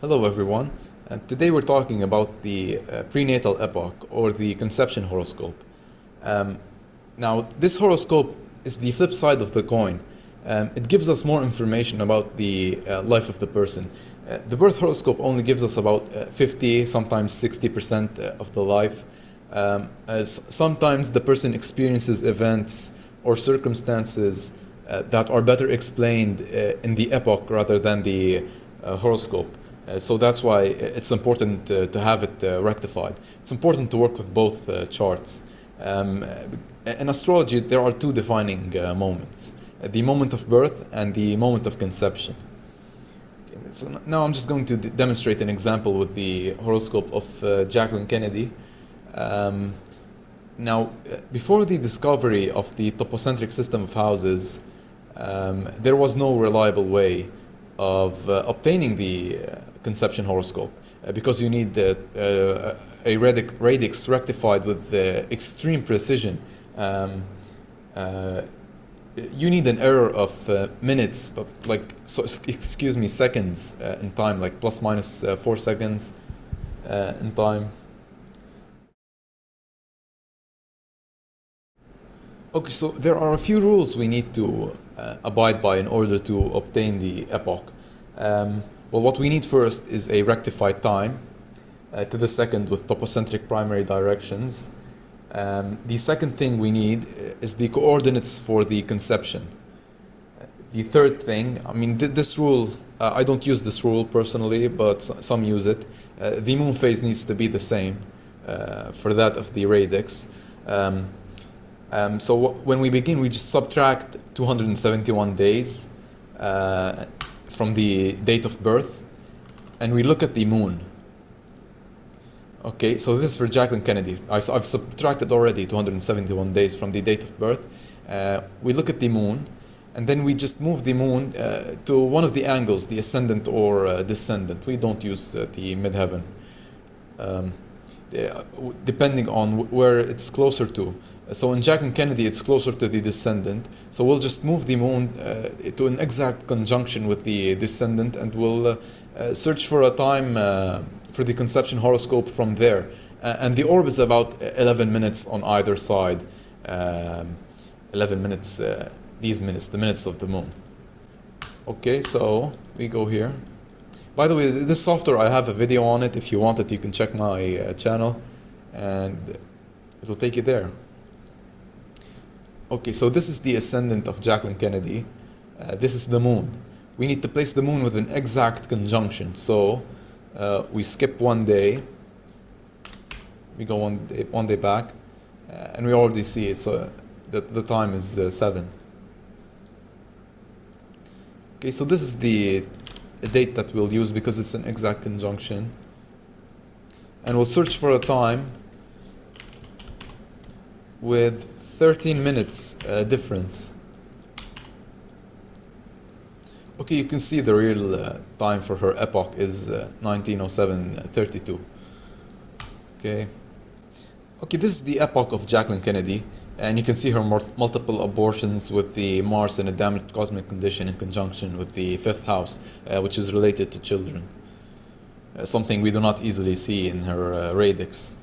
Hello everyone. Today we're talking about the prenatal epoch or the conception horoscope. Um, Now this horoscope is the flip side of the coin. It gives us more information about the life of the person. The birth horoscope only gives us about 50, sometimes 60% of the life, as sometimes the person experiences events or circumstances that are better explained in the epoch rather than the horoscope. So that's why it's important to have it rectified. It's important to work with both charts. In astrology, there are two defining moments: the moment of birth and the moment of conception. Okay, so now I'm just going to demonstrate an example with the horoscope of Jacqueline Kennedy. Um, Before the discovery of the topocentric system of houses, there was no reliable way of obtaining the conception horoscope because you need a radix rectified with extreme precision. Um, uh, you need an error of minutes, but seconds in time, like plus minus 4 seconds in time. Okay, so there are a few rules we need to abide by in order to obtain the epoch. Well, what we need first is a rectified time to the second with topocentric primary directions. The second thing we need is the coordinates for the conception. The third thing, this rule, I don't use this rule personally, but some use it. The moon phase needs to be the same for that of the radix. When we begin, we just subtract 271 days from the date of birth, and we look at the moon. Okay, so this is for Jacqueline Kennedy. I've subtracted already 271 days from the date of birth. We look at the moon, and then we just move the moon to one of the angles, the ascendant or descendant. We don't use the midheaven. Depending on where it's closer to. So in Jacqueline Kennedy, it's closer to the descendant. So we'll just move the moon to an exact conjunction with the descendant, and we'll search for a time for the conception horoscope from there. And the orb is about 11 minutes on either side. 11 minutes, the minutes of the moon. Okay, so we go here. By the way, this software, I have a video on it. If you want it, you can check my channel and it'll take you there. Okay, so this is the ascendant of Jacqueline Kennedy. This is the moon. We need to place the moon with an exact conjunction. So we skip 1 day. We go one day back, and we already see it. So the time is 7. Okay, so this is the date that we'll use because it's an exact conjunction, and we'll search for a time with 13 minutes difference. Okay, you can see the real time for her epoch is 1907:32. Okay, this is the epoch of Jacqueline Kennedy, and you can see her multiple abortions with the Mars in a damaged cosmic condition in conjunction with the 5th house, which is related to children. Something we do not easily see in her radix.